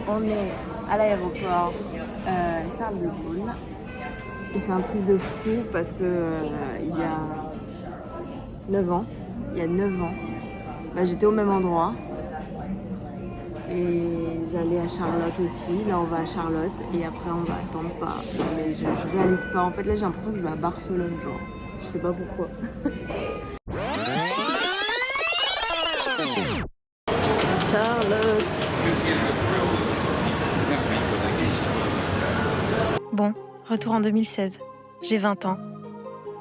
On est à l'aéroport Charles de Gaulle. Et c'est un truc de fou parce que il y a 9 ans, j'étais au même endroit. Et j'allais à Charlotte aussi. Là, on va à Charlotte. Et après, on va attendre pas. Mais je réalise pas. En fait, là, j'ai l'impression que je vais à Barcelone, genre. Je sais pas pourquoi. Charlotte. Bon, retour en 2016. J'ai 20 ans.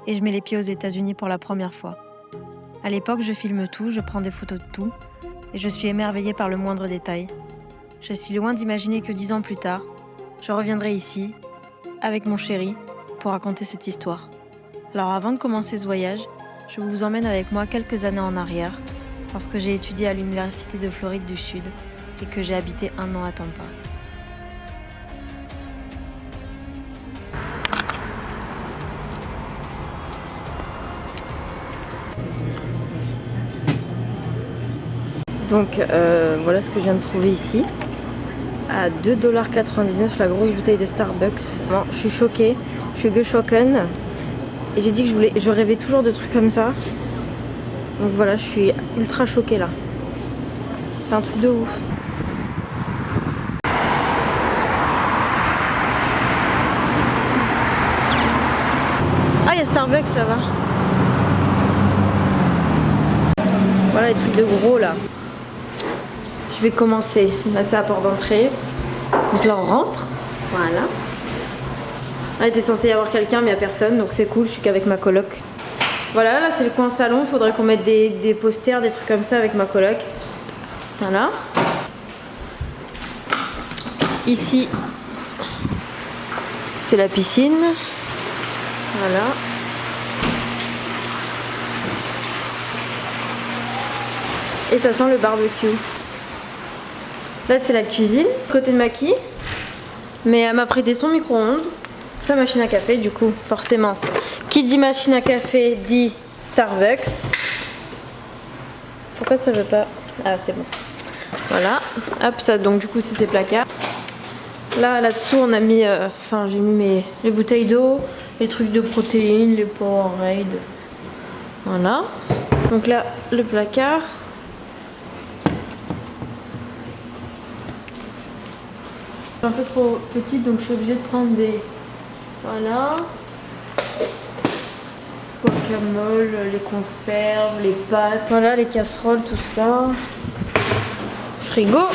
Et je mets les pieds aux États-Unis pour la première fois. À l'époque, je filme tout, je prends des photos de tout. Et je suis émerveillée par le moindre détail. Je suis loin d'imaginer que 10 ans plus tard, je reviendrai ici, avec mon chéri, pour raconter cette histoire. Alors avant de commencer ce voyage, je vous emmène avec moi quelques années en arrière, lorsque j'ai étudié à l'Université de Floride du Sud et que j'ai habité 1 an à Tampa. Donc voilà ce que je viens de trouver ici. À 2,99 $ la grosse bouteille de Starbucks. Bon, je suis choquée, je suis geschocken. Et j'ai dit que je rêvais toujours de trucs comme ça. Donc voilà, je suis ultra choquée là. C'est un truc de ouf. Ah, il y a Starbucks là-bas. Voilà les trucs de gros là. Je vais commencer. Là, c'est la porte d'entrée. Donc là, on rentre. Voilà. Là, il était censé y avoir quelqu'un, mais il n'y a personne. Donc c'est cool, je suis qu'avec ma coloc. Voilà, là, c'est le coin salon. Il faudrait qu'on mette des posters, des trucs comme ça avec ma coloc. Voilà. Ici, c'est la piscine. Voilà. Et ça sent le barbecue. Là, c'est la cuisine, côté de Maki. Mais elle m'a prêté son micro-ondes, sa machine à café, du coup, forcément. Qui dit machine à café dit Starbucks. Pourquoi ça veut pas? Ah, c'est bon. Voilà. Hop, ça, donc du coup, c'est ces placards. Là-dessous, on a mis, j'ai mis les bouteilles d'eau, les trucs de protéines, les Powerade. Voilà. Donc là, le placard. Un peu trop petite, donc je suis obligée de prendre des... Voilà. Guacamole, les conserves, les pâtes. Voilà, les casseroles, tout ça. Frigo.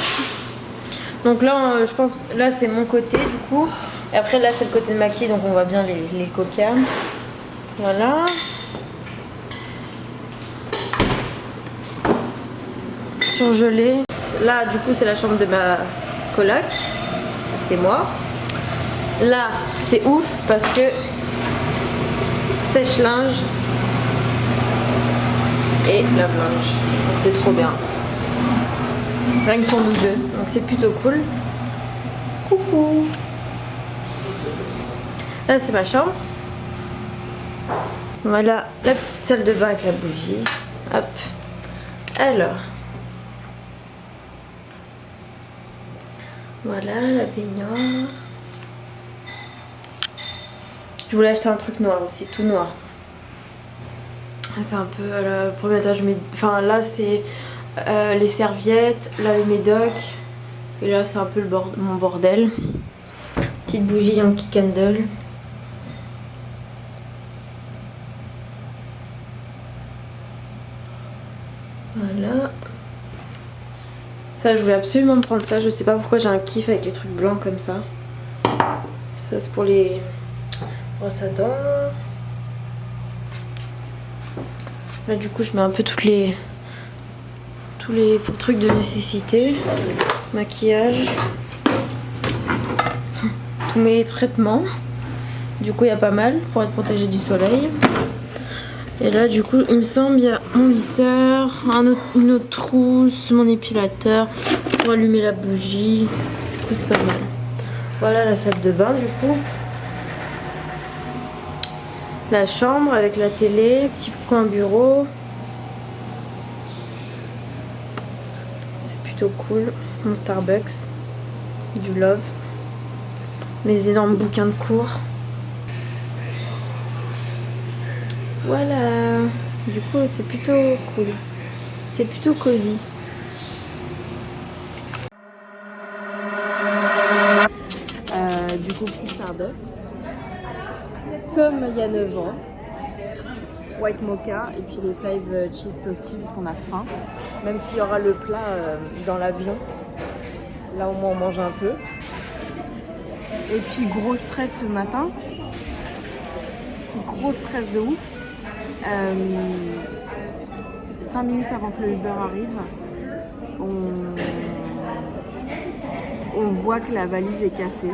Donc là, je pense, là c'est mon côté du coup. Et après là c'est le côté de Maki, donc on voit bien les coca. Voilà. Surgelé. Là du coup c'est la chambre de ma coloc. C'est moi. Là, c'est ouf parce que sèche-linge et lave-linge. Donc c'est trop bien. Rien que pour nous deux. Donc c'est plutôt cool. Coucou. Là, c'est ma chambre. Voilà la petite salle de bain avec la bougie. Hop. Alors. Voilà la baignoire. Je voulais acheter un truc noir aussi, tout noir. C'est un peu le premier étage. Enfin là c'est les serviettes, là les médocs. Et là c'est un peu mon bordel. Petite bougie Yankee Candle. Voilà. Ça, je voulais absolument me prendre ça. Je sais pas pourquoi j'ai un kiff avec les trucs blancs comme ça. Ça, c'est pour les brosses à dents. Là, du coup, je mets un peu tous les trucs de nécessité. Maquillage. Tous mes traitements. Du coup, il y a pas mal pour être protégé du soleil. Et là, du coup, il me semble, il y a mon lisseur, une autre trousse, mon épilateur, pour allumer la bougie. Du coup, c'est pas mal. Voilà la salle de bain, du coup. La chambre avec la télé, petit coin bureau. C'est plutôt cool. Mon Starbucks, du love, mes énormes bouquins de cours. Voilà, du coup c'est plutôt cool, c'est plutôt cosy. Du coup, petit Starbucks, comme il y a 9 ans, white mocha et puis les 5 cheese toasties parce qu'on a faim, même s'il y aura le plat dans l'avion, là au moins on mange un peu. Et puis gros stress ce matin, gros stress de ouf. 5 minutes avant que le Uber arrive, on voit que la valise est cassée.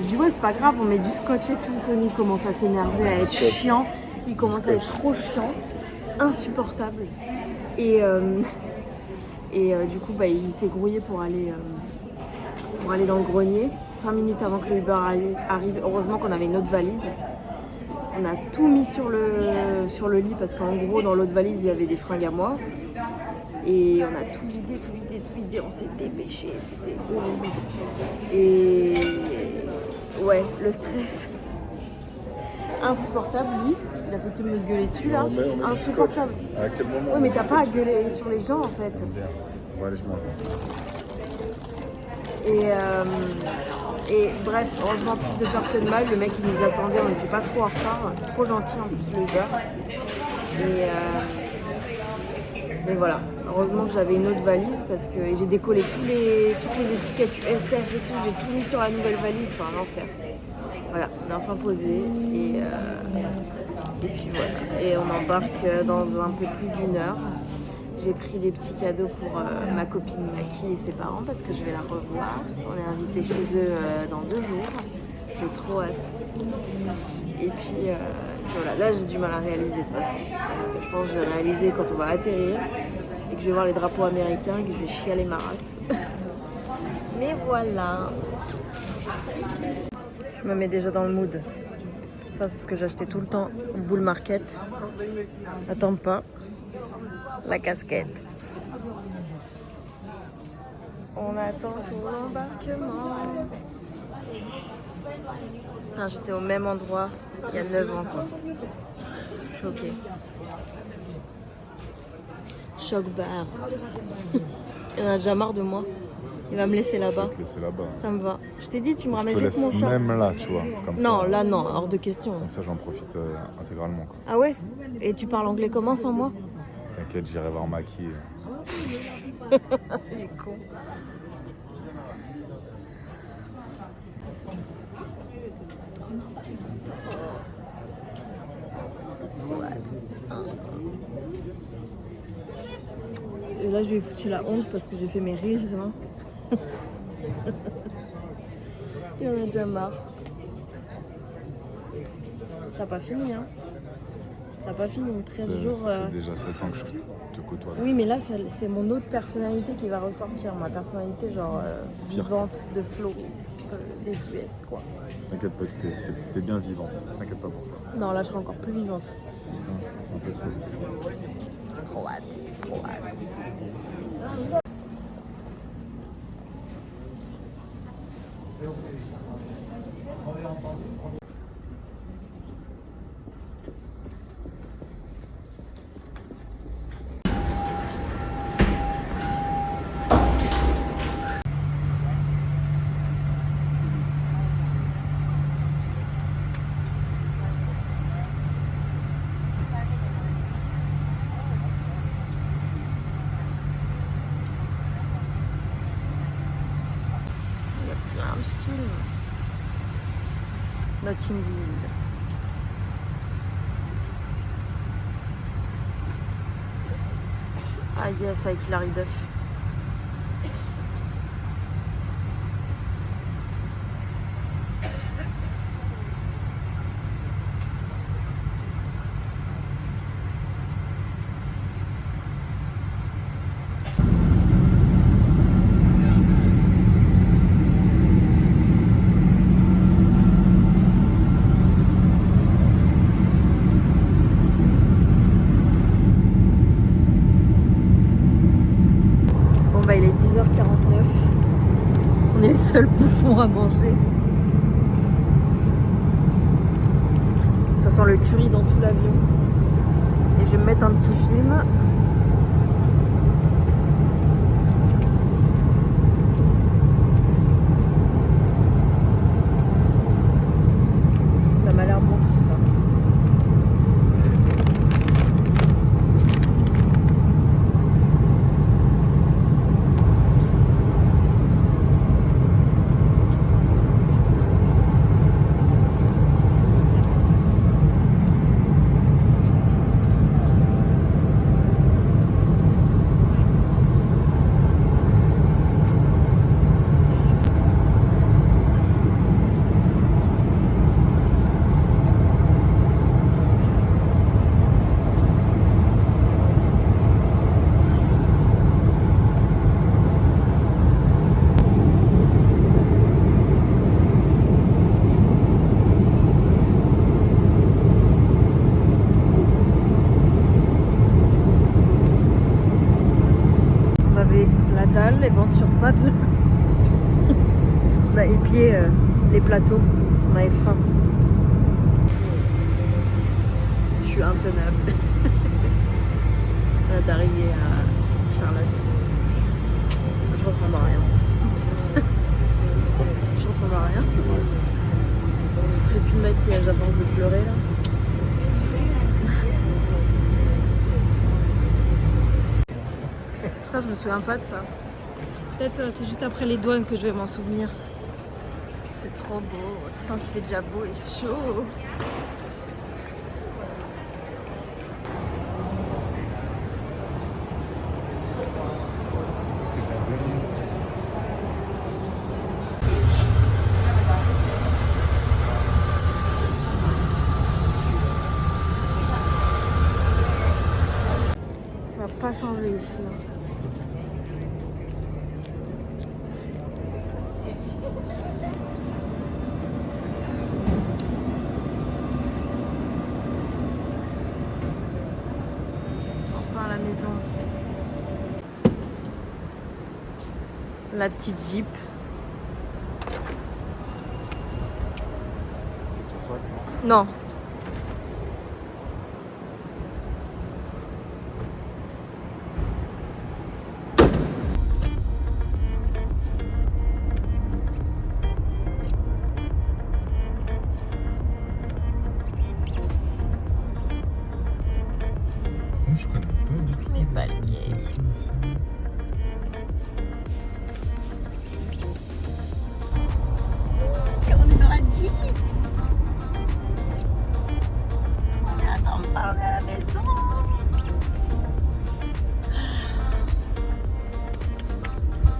Je dis ouais c'est pas grave, on met du scotch et tout. Tony commence à s'énerver, à être chiant. Il commence à être trop chiant, insupportable. Et du coup il s'est grouillé pour aller dans le grenier. 5 minutes avant que le Uber arrive, heureusement qu'on avait une autre valise. On a tout mis sur le lit parce qu'en gros dans l'autre valise il y avait des fringues à moi. Et on a tout vidé, on s'est dépêché, c'était horrible. Et ouais, le stress. Insupportable, lui. Il a fait que me gueuler dessus là. Insupportable. À quel moment? Oui, mais t'as pas à gueuler sur les gens en fait. Ouais, allez, je mange. Et bref, heureusement plus de peur que de mal, le mec il nous attendait, on n'était pas trop en retard, trop gentil en plus le Uber. Mais voilà, heureusement que j'avais une autre valise parce que j'ai décollé toutes les étiquettes USF et tout, j'ai tout mis sur la nouvelle valise, enfin l'enfer. Voilà, on est enfin posé et puis voilà. Et on embarque dans un peu plus d'1 heure. J'ai pris des petits cadeaux pour ma copine Maki et ses parents parce que je vais la revoir. On est invité chez eux dans 2 jours. J'ai trop hâte. Et puis voilà, là j'ai du mal à réaliser de toute façon. Je pense que je vais réaliser quand on va atterrir et que je vais voir les drapeaux américains et que je vais chialer ma race. Mais voilà. Je me mets déjà dans le mood. Ça c'est ce que j'achetais tout le temps au Bull Market. Attends pas. La casquette. On attend pour l'embarquement. Putain, j'étais au même endroit il y a 9 ans quoi. Je suis choquée. Choc barre. Il en a déjà marre de moi. Il va me laisser là-bas. Ça me va. Je t'ai dit, tu me ramènes juste mon chat. Même là, tu vois. Comme non, ça, là non, hors de question. Comme ça, j'en profite intégralement. Quoi. Ah ouais? Et tu parles anglais comment sans moi? T'inquiète, j'irai voir Maki. Il est con. Et là, je lui ai foutu la honte parce que j'ai fait mes reels. Hein. Il en a déjà marre. T'as pas fini, hein? T'as pas fini, 13 jours. Ça fait déjà 7 ans que je te côtoie. Oui, mais là, c'est mon autre personnalité qui va ressortir. Ma personnalité, genre vivante, de flow, des US, quoi. T'inquiète pas, t'es bien vivante. T'inquiète pas pour ça. Non, là, je serai encore plus vivante. Putain, un peu trop. Trop hâte, trop hâte. Un film. Notting Hill. Ah yes, avec Hilary Duff. bah il est 10h49. On est les seuls bouffons à manger. Ça sent le curry dans tout l'avion. Et je vais me mettre un petit film. Ça m'a l'air bon tout ça. Les ventes sur pattes. On a épié les plateaux. On avait faim. Je suis intenable. On est arrivé à Charlotte. Je ressemble à rien. Je ressemble à rien. J'ai plus de maquillage à force de pleurer là. Putain, je me souviens pas de ça. Peut-être c'est juste après les douanes que je vais m'en souvenir. C'est trop beau. Tu sens qu'il fait déjà beau et chaud. Ça va pas changer ici. La petite Jeep. C'est ton sac, Non. Je connais pas du tout. Mais pas le gay. Et on est dans la Jeep. Attends, on parle à la maison.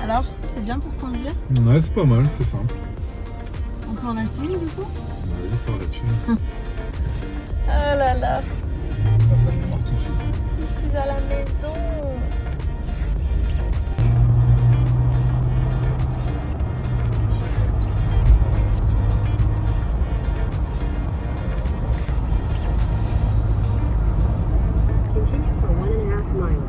Alors, c'est bien pour conduire? Ouais, c'est pas mal, c'est simple. On peut en acheter une du coup? Vas-y, sors la thune. Ah là là, Putain, ça démarre tout de suite. je suis à la maison. Continue for 1.5 miles.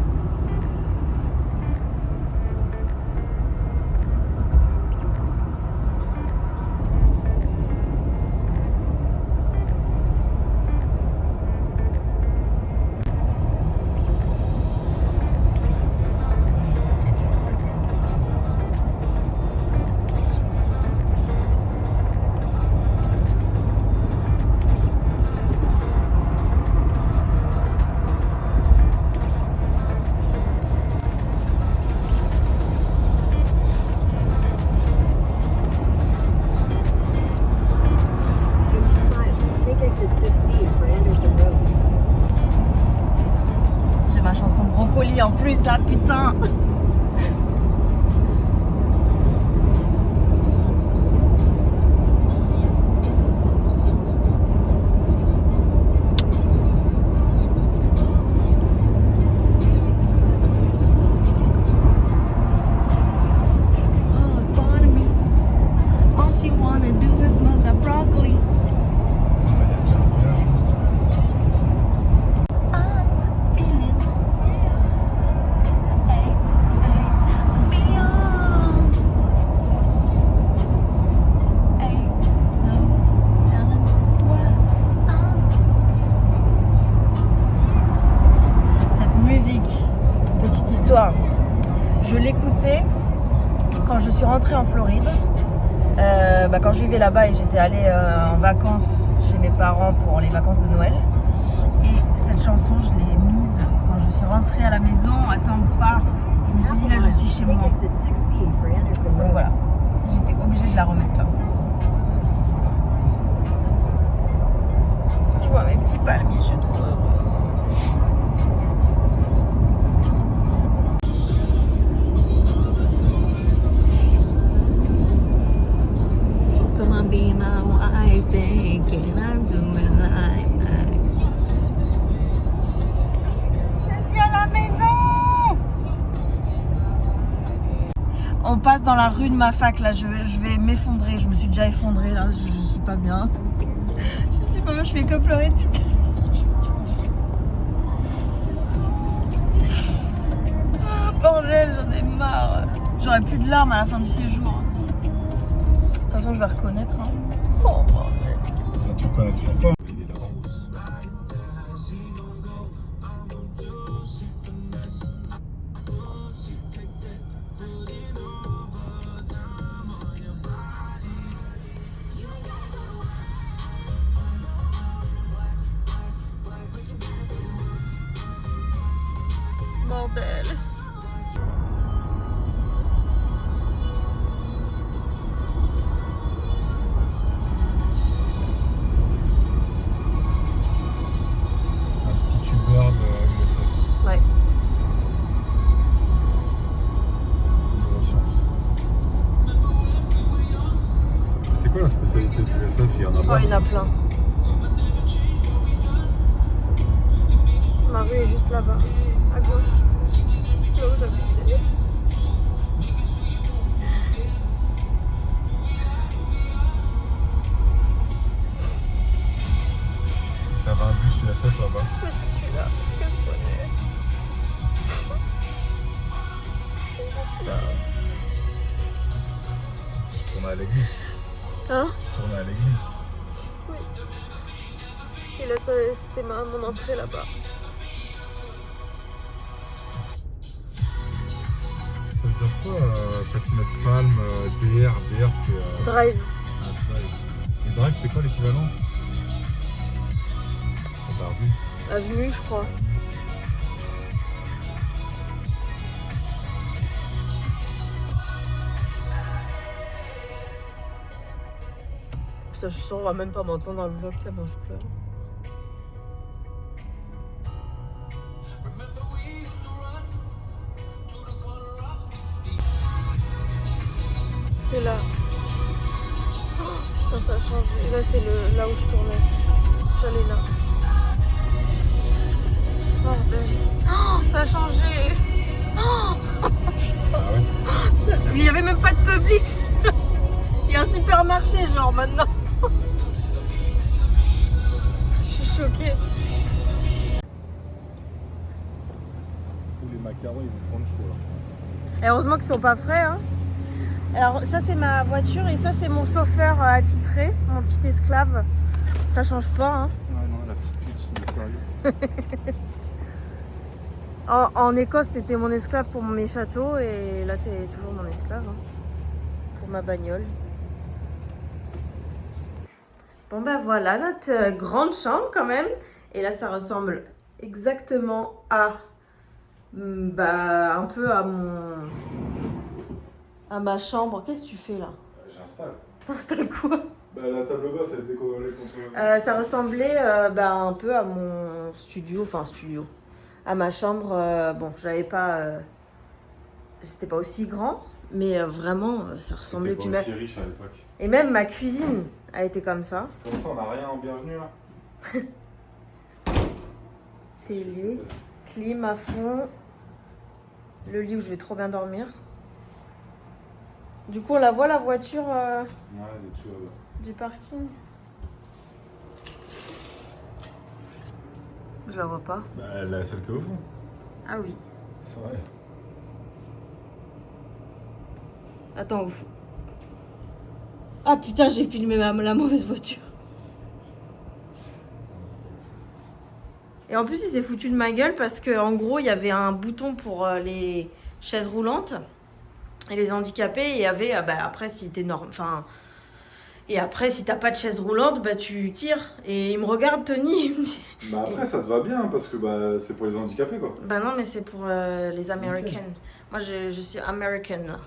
Je l'écoutais quand je suis rentrée en Floride. Quand je vivais là-bas et j'étais allée en vacances chez mes parents pour les vacances de Noël. Et cette chanson, je l'ai mise quand je suis rentrée à la maison, à Tampa. Je me suis dit là, je suis chez moi. Take exit 6B for Anderson Donc Road. voilà, j'étais obligée de la remettre là. Je vois mes petits palmiers, je suis trop heureuse. Come on, be my wife, babe. Can I do it like that? Je suis à la maison. On passe dans la rue de ma fac là, je vais m'effondrer. Je me suis déjà effondrée là, je suis pas bien. Je suis pas bien, je fais que pleurer depuis tout. Ah, bordel, j'en ai marre. J'aurai plus de larmes à la fin du séjour. De toute façon, je vais reconnaître. Hein. Oh bordel. Tu reconnais toujours pas. Bordel. Institut Bird USF. Ouais. Neurosciences. C'est quoi la spécialité de l'USF? Il y en a Oh, pas. il y en a plein. Ma rue est juste là-bas, à gauche. Là où j'habitais. T'avais un bus USF là-bas. Mais c'est celui-là que je connais. Là. Tu tournais à l'église. Hein? Tu tournais à l'église. Oui. Et là, c'était mon entrée là-bas. Ça veut dire quoi quand tu mets Palm, DR? DR c'est. Drive. Ah, Drive. Et Drive c'est quoi l'équivalent? Ça t'a revu. Avenue, je crois. Putain, je suis sûre, on va même pas m'entendre dans le vlog tellement je pleure. C'est là. Oh, putain, ça a changé. Là, c'est là où je tournais. J'allais là. Bordel. Oh, ça a changé. Oh, putain. Ah ouais. Mais il n'y avait même pas de Publix. Il y a un supermarché, genre, maintenant. Je suis choquée. Tous les macarons ils vont prendre chaud là. Et heureusement qu'ils sont pas frais, hein. Alors, ça, c'est ma voiture et ça, c'est mon chauffeur attitré, mon petit esclave. Ça change pas, hein. Ouais non, la petite pute de service. En Écosse, t'étais mon esclave pour mes châteaux et là, t'es toujours mon esclave, hein, pour ma bagnole. Bon, ben voilà notre grande chambre quand même. Et là, ça ressemble exactement à, un peu à ma chambre. Qu'est-ce que tu fais là? J'installe. T'installes quoi? Bah, la table basse elle était collée contre. Ça ressemblait un peu à mon studio, à ma chambre. Bon, j'avais pas, c'était pas aussi grand, mais vraiment, ça ressemblait. C'était pas aussi riche à l'époque. Et même ma cuisine a été comme ça. Comme ça on n'a rien en bienvenue là. Télé, clim à fond, le lit où je vais trop bien dormir. Du coup, on la voit la voiture Ouais, des tuyaux là. du parking. Je la vois pas. Bah, celle qui est au fond. Ah oui. C'est vrai. Attends, ah putain, j'ai filmé la mauvaise voiture. Et en plus, il s'est foutu de ma gueule parce qu'en gros, il y avait un bouton pour les chaise roulante. Et les handicapés, il y avait, après, si t'es et après, si t'as pas de chaise roulante, tu tires. Et il me regarde, Tony. Il me dit, Bah après, ça te va bien parce que c'est pour les handicapés, quoi. bah non, mais c'est pour les Americans. Moi, je suis American, là.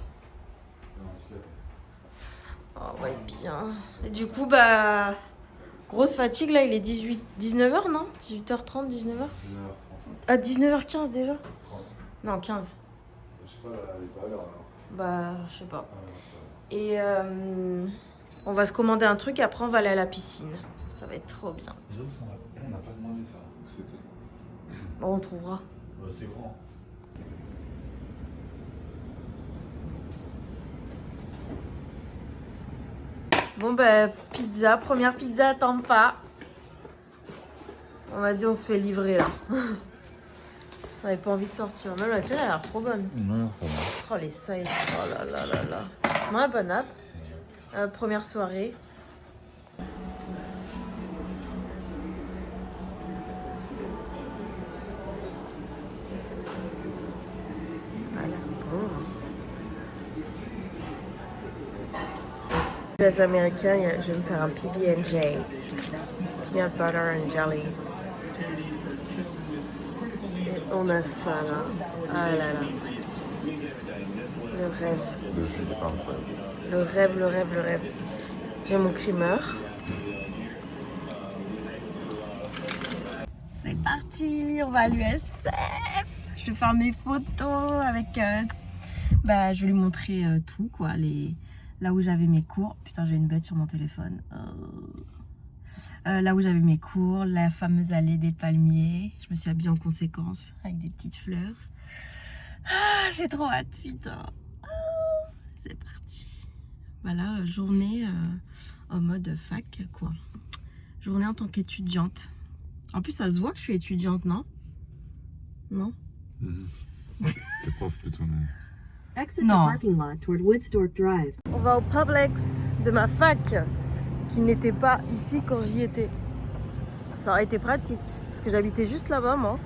Oh, ouais, bien. Et du coup, grosse fatigue, là, il est 19h, non 18h30, 19h Ah, 19h15 déjà Non, 15. Je sais pas, elle est pas à l'heure, alors. Je sais pas. Et on va se commander un truc, après on va aller à la piscine. Ça va être trop bien. On n'a pas demandé ça. Où c'était? Bon, on trouvera. C'est grand. Bon, pizza, première pizza à Tampa. On m'a dit on se fait livrer là. On n'avait pas envie de sortir. Même la tienne, elle a l'air trop bonne. Non, ça va. Oh, les sides. Oh là là là là. Ouais, bonne app. Première soirée. Ça a l'air bon. Village américain, je vais me faire un PB&J. Peanut butter and jelly. Et on a ça là. Ah là là. Le rêve. Le jus est pas incroyable. Le rêve, le rêve, le rêve. J'ai mon creamer. C'est parti, on va à l'USF. Je vais faire mes photos avec... je vais lui montrer tout, quoi. Là où j'avais mes cours. Putain, j'ai une bête sur mon téléphone. Là où j'avais mes cours, la fameuse allée des palmiers. Je me suis habillée en conséquence, avec des petites fleurs. Ah, j'ai trop hâte, putain. C'est parti. Voilà, journée en mode fac, quoi. Journée en tant qu'étudiante. En plus, ça se voit que je suis étudiante, non? Non? T'es prof plutôt, mais... Exit No. the parking lot toward Woodstork Drive. On va au Publix de ma fac, qui n'était pas ici quand j'y étais. Ça aurait été pratique, parce que j'habitais juste là-bas, moi.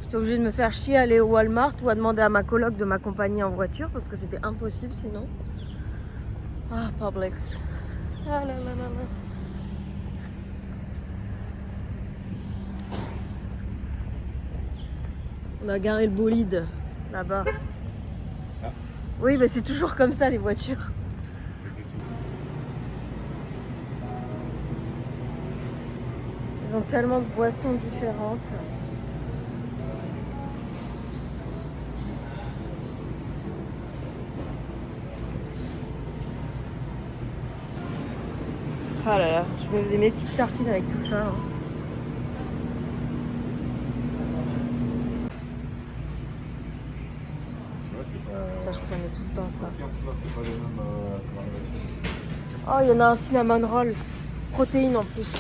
J'étais obligée de me faire chier à aller au Walmart ou à demander à ma coloc de m'accompagner en voiture, parce que c'était impossible sinon. Ah, Publix. Ah là là là là. On a garé le bolide, là-bas. Ah. Oui, mais c'est toujours comme ça, les voitures. Ils ont tellement de boissons différentes. Ah là là, je me faisais mes petites tartines avec tout ça. Hein. Tu vois, c'est pas... Ça, je prenais tout le temps ça. Là, c'est pas les mêmes dans les voitures. Oh, il y en a un cinnamon roll. Protéines en plus.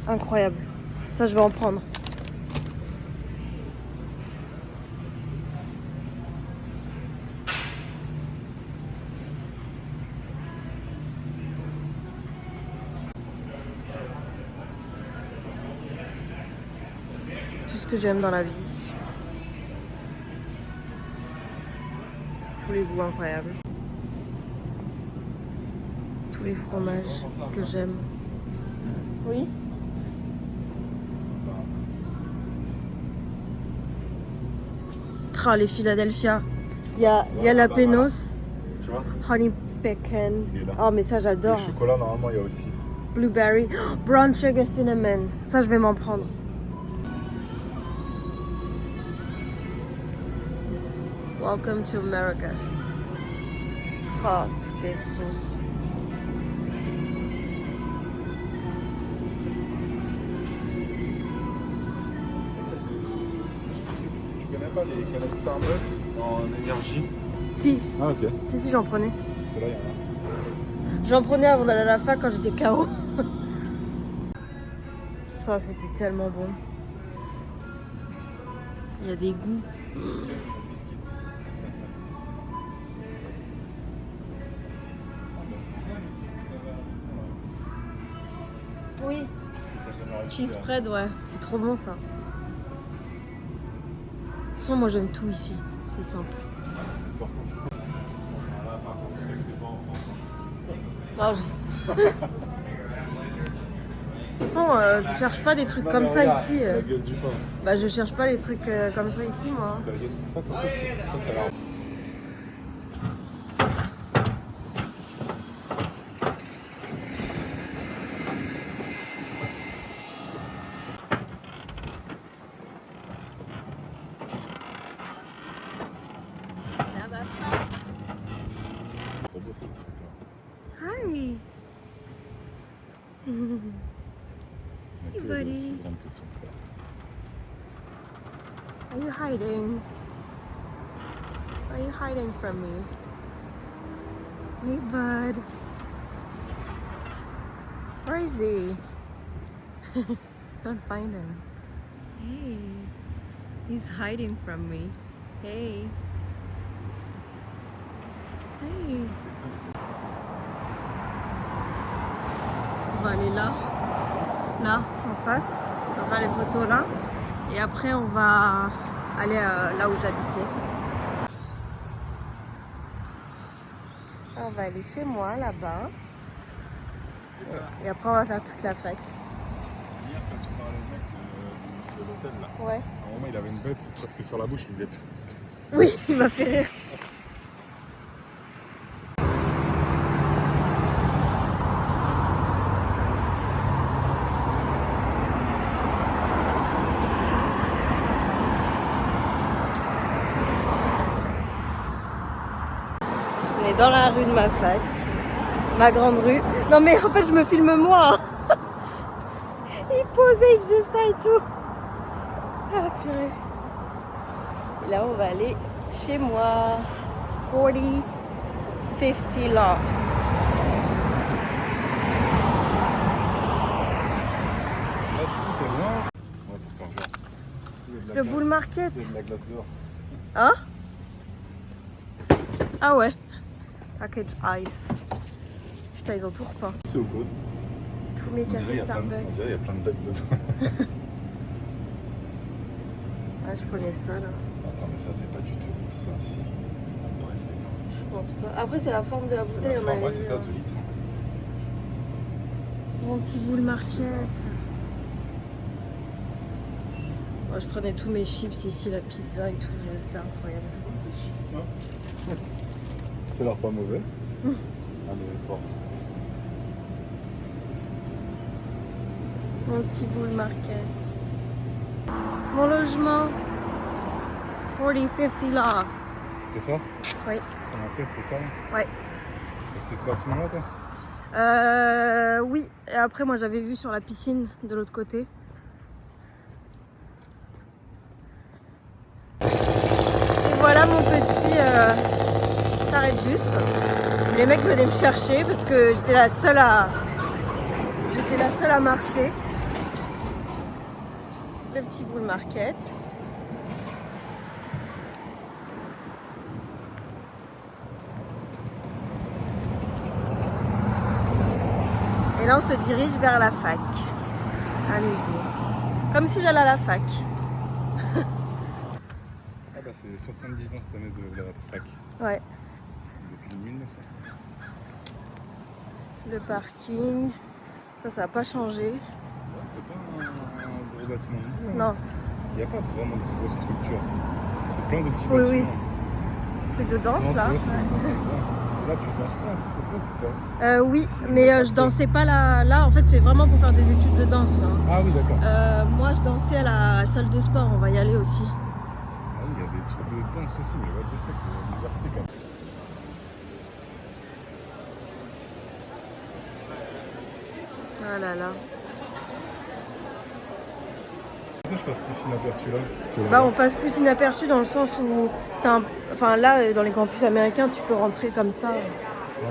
Incroyable. Ça, je vais en prendre. Tout ce que j'aime dans la vie. Tous les goûts incroyables. Tous les fromages que j'aime. Oui? Les Philadelphia. Il y a la Penos, Tu vois? Honey Pecan. Il est là. Oh, mais ça, j'adore. Le chocolat, normalement, il y a aussi. Blueberry. Oh, brown sugar cinnamon. Ça, je vais m'en prendre. Welcome to America. Oh, toutes les sauces. Tu connais pas les canettes Starbucks en énergie? Si, Ah, ok. si, j'en prenais. Celle-là, il y en a. J'en prenais avant d'aller à la fac quand j'étais KO. Ça, c'était tellement bon. Il y a des goûts. Oui, cheese spread, ouais. C'est trop bon, ça. façon, moi j'aime tout ici. C'est simple. Non, De toute façon, je cherche pas des trucs comme ça ici. La gueule du pain. Bah, je cherche pas les trucs comme ça ici, moi. La gueule, ça a l'air. Trop beau, ces trucs-là. Hi. Mais que buddy. aussi grande que son frère. Are you hiding? Are you hiding from me? Hey, bud. Where is he? Don't find him. Hey, he's hiding from me. Hey. Hey. On va aller là, en face. On va faire les photos là. Et après, on va aller là où j'habitais. On va aller chez moi, là-bas. Et après, on va faire toute la fac. Hier, quand tu parlais au mec de l'hôtel, là, Ouais. à un moment, il avait une bête presque sur la bouche, il faisait. Oui, il m'a fait rire. On est dans la rue de ma fac, ma grande rue. Non mais en fait je me filme moi. Il posait, il faisait ça et tout. Ah purée. Et là on va aller chez moi. 4050 Loft. Là, du coup, t'es loin. Ouais, pour faire genre. Il y a de la Le glace- bull market. Il y a de la glace dehors. Hein? Ah ouais. Package ice. Putain, ils ont tout repeint. C'est au code. Tous mes On dirait il y cafés a plein de- on Starbucks. dirait il y a plein de bêtes dedans. Ah, je prenais ça là. Attends, mais ça, c'est pas du tout ça. Si. Après, c'est. Je pense pas. Après, c'est la forme de la C'est bouteille. la on forme, avait ouais, vu, c'est ça, hein. 2 litres. Mon petit bull market. Moi, je prenais tous mes chips ici, la pizza et tout. C'était incroyable. Ça a l'air pas mauvais. Ah, mais bon. Mon petit bull market. Mon logement. 4050 Loft. C'était ça? Oui. Ton entrée, c'était ça? Là Ouais. Et c'était ce bâtiment-là, toi? Oui. Et après, moi, j'avais vu sur la piscine de l'autre côté. Et voilà mon petit arrêt de bus. Les mecs venaient me chercher parce que j'étais la seule à marcher. Le petit bull market. Et là, on se dirige vers la fac. À nouveau. Comme si j'allais à la fac. Ah bah c'est 70 ans cette année de la fac. Ouais. C'est depuis 1950. Le parking. Ça n'a pas changé. Ouais, c'est pas un gros bâtiment. Non. Il n'y a pas vraiment de grosse structure. C'est plein de petits Oui, bâtiments. Truc de danse, Non, là. c'est vrai, c'est là, tu danses là, c'était pas ou pas? Oui, mais je dansais pas là. Là, en fait, c'est vraiment pour faire des études de danse, là. Ah oui, d'accord. Moi, je dansais à la salle de sport. On va y aller aussi. Ah oui, il y a des trucs de danse aussi, mais what the fuck, l'université quand même. Ah là là. Ça, je passe plus inaperçu là. Que Bah, on passe plus inaperçu dans le sens où, enfin là, dans les campus américains, tu peux rentrer comme ça. Ouais.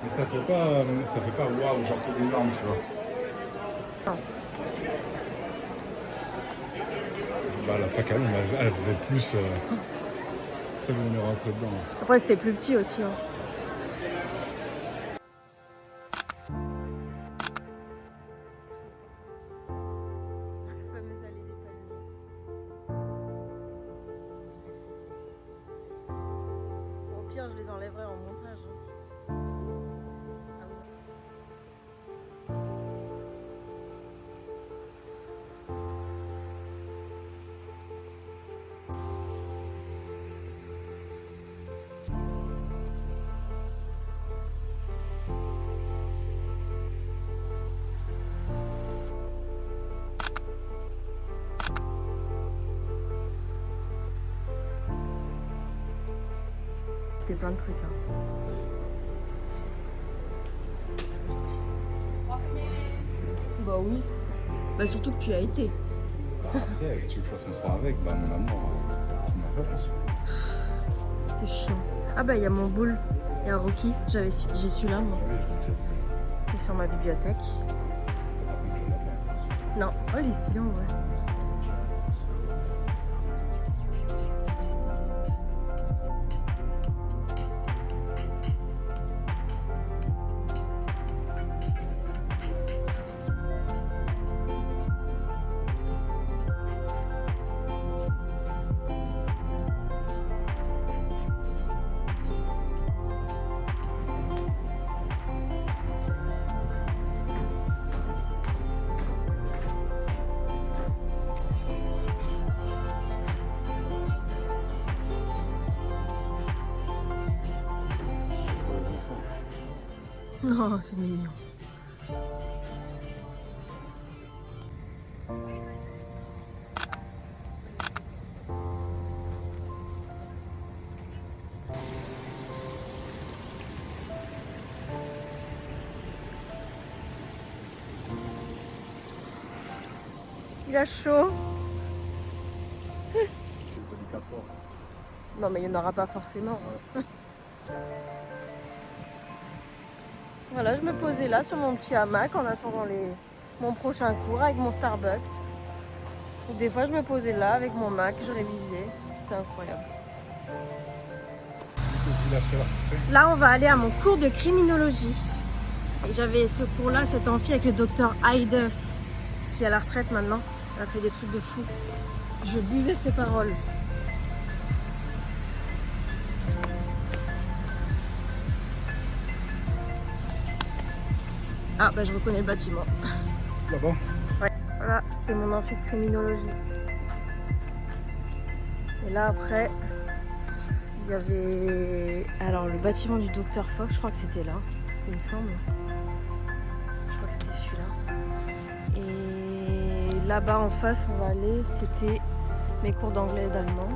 Mais ça fait pas waouh, genre c'est énorme, tu vois. Non. Bah la fac à Londres, elle faisait plus celle où on est rentré dedans. Après, c'était plus petit aussi. Hein. La fameuse allée des palmiers. pire, je les enlèverai en montage. Ah oui. C'était plein de trucs. Hein. Bah oui. Bah surtout que tu as été. Après, si tu veux que je fasse mon sport avec, bah mon amour, tu m'as pas fait. C'est chiant. Ah bah il y a mon boule. Il y a Rocky. J'ai celui-là moi. Oui, je l'ai déjà vu. Il est sur ma bibliothèque. Ça, par contre, je l'ai pas. Non. Oh il est stylé en vrai. Oh, c'est mignon. Il a chaud. Non mais il n'y en aura pas forcément. Voilà, je me posais là sur mon petit hamac en attendant mon prochain cours avec mon Starbucks. Des fois, je me posais là avec mon Mac, je révisais. C'était incroyable. Là, on va aller à mon cours de criminologie. Et j'avais ce cours-là, cette amphi avec le docteur Hyde, qui est à la retraite maintenant. Elle a fait des trucs de fou. Je buvais ses paroles. Ah bah je reconnais le bâtiment. Là-bas? Ouais, voilà, c'était mon amphi de criminologie. Et là après, il y avait... Alors le bâtiment du docteur Fox, je crois que c'était là, il me semble. Je crois que c'était celui-là. Et là-bas en face, on va aller, c'était mes cours d'anglais et d'allemand.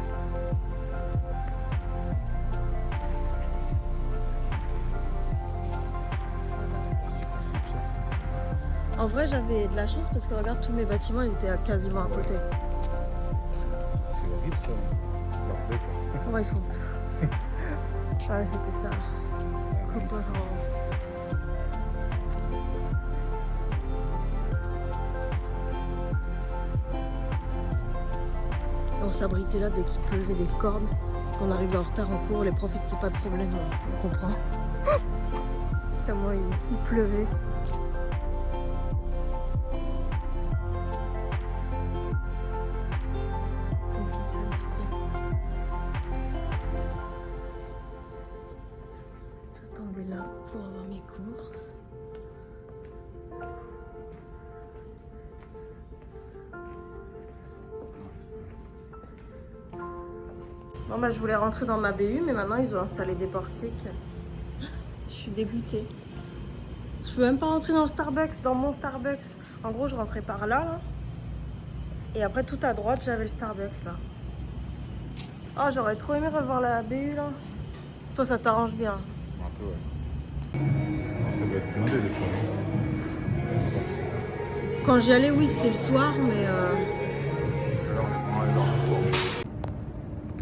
En vrai, j'avais de la chance parce que regarde, tous mes bâtiments, ils étaient quasiment à côté. C'est horrible ça. Leur quoi. Ouais, ils font peur. Ouais, c'était ça. Cooper Hall. On s'abritait là dès qu'il pleuvait des cordes. Quand on arrivait en retard en cours, les profs, c'est pas de problème, on comprend. Tellement il pleuvait. J'attendais là pour avoir mes cours. Bon bah je voulais rentrer dans ma BU mais maintenant ils ont installé des portiques. Je suis dégoûtée. Je peux même pas rentrer dans le Starbucks, dans mon Starbucks. En gros je rentrais par là. Et après tout à droite j'avais le Starbucks là. Oh j'aurais trop aimé revoir la BU là. Toi ça t'arrange bien. Un peu ouais. Non, ça doit être blindé des fois. Quand j'y allais oui c'était le soir mais... Là on est dans un tour.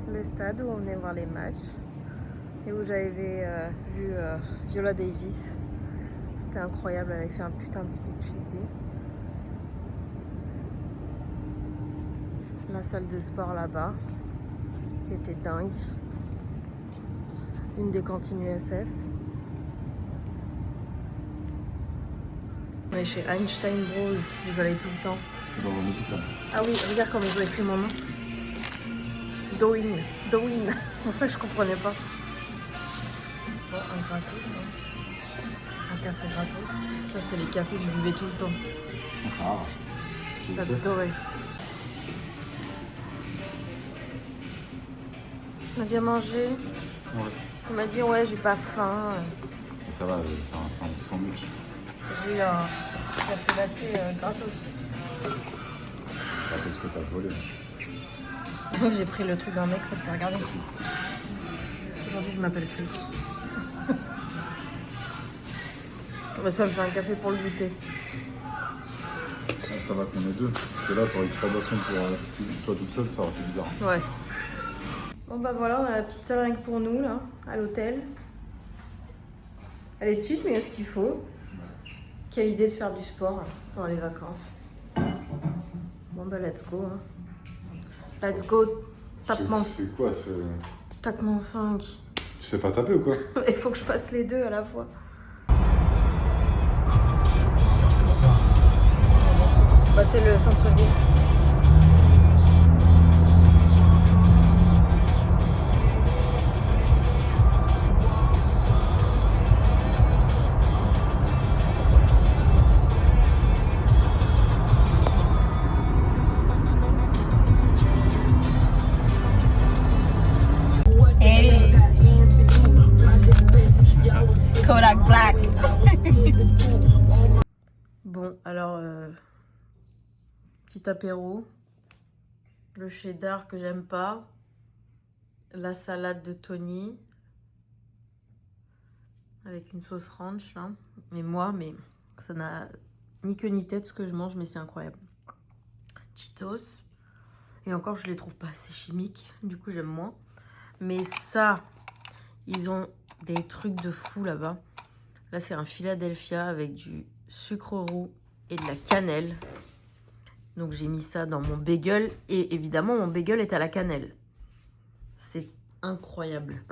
Le stade où on venait voir les matchs et où j'avais vu Viola Davis. C'était incroyable, elle avait fait un putain de speech ici. La salle de sport là-bas, qui était dingue. Une des cantines USF. On est chez Einstein Bros, vous allez tout le temps. Dans un hôpital. Ah oui, regarde comme ils ont écrit mon nom. Dowin. C'est pour ça que je comprenais pas. fois un gratos, hein. Un café gratos. Ça, c'était les cafés que je buvais tout le temps. Ça va. J'adorais. On a bien mangé. Ouais. On m'a dit ouais, j'ai pas faim. Ça va, c'est un sandwich. J'ai eu un café latte gratos. Pas tout ce que t'as volé. Donc j'ai pris le truc d'un mec parce que regardez. Aujourd'hui je m'appelle Chris. Bah, ça me fait un café pour le goûter. Ça va qu'on est deux. Parce que là, t'aurais eu 3 boissons pour toi toute seule, ça aurait fait bizarre. Ouais. Bon bah voilà, on a la petite salle rien que pour nous là, à l'hôtel. Elle est petite mais il y a ce qu'il faut. Quelle idée de faire du sport pendant les vacances. Bon bah let's go. Hein. Let's go. Tape-moi. C'est quoi ce... Tape-moi 5. Tu sais pas taper ou quoi? Il faut que je fasse les deux à la fois. Bah c'est le centre-ville. Kodak Black. Bon, alors, petit apéro, le cheddar que j'aime pas, la salade de Tony, avec une sauce ranch, là. Mais ça n'a ni queue ni tête ce que je mange, mais c'est incroyable. Cheetos, et encore, je les trouve pas assez chimiques, du coup, j'aime moins. Mais ça, ils ont des trucs de fou là-bas. Là, c'est un Philadelphia avec du sucre roux et de la cannelle. Donc, j'ai mis ça dans mon bagel. Et évidemment, mon bagel est à la cannelle. C'est incroyable.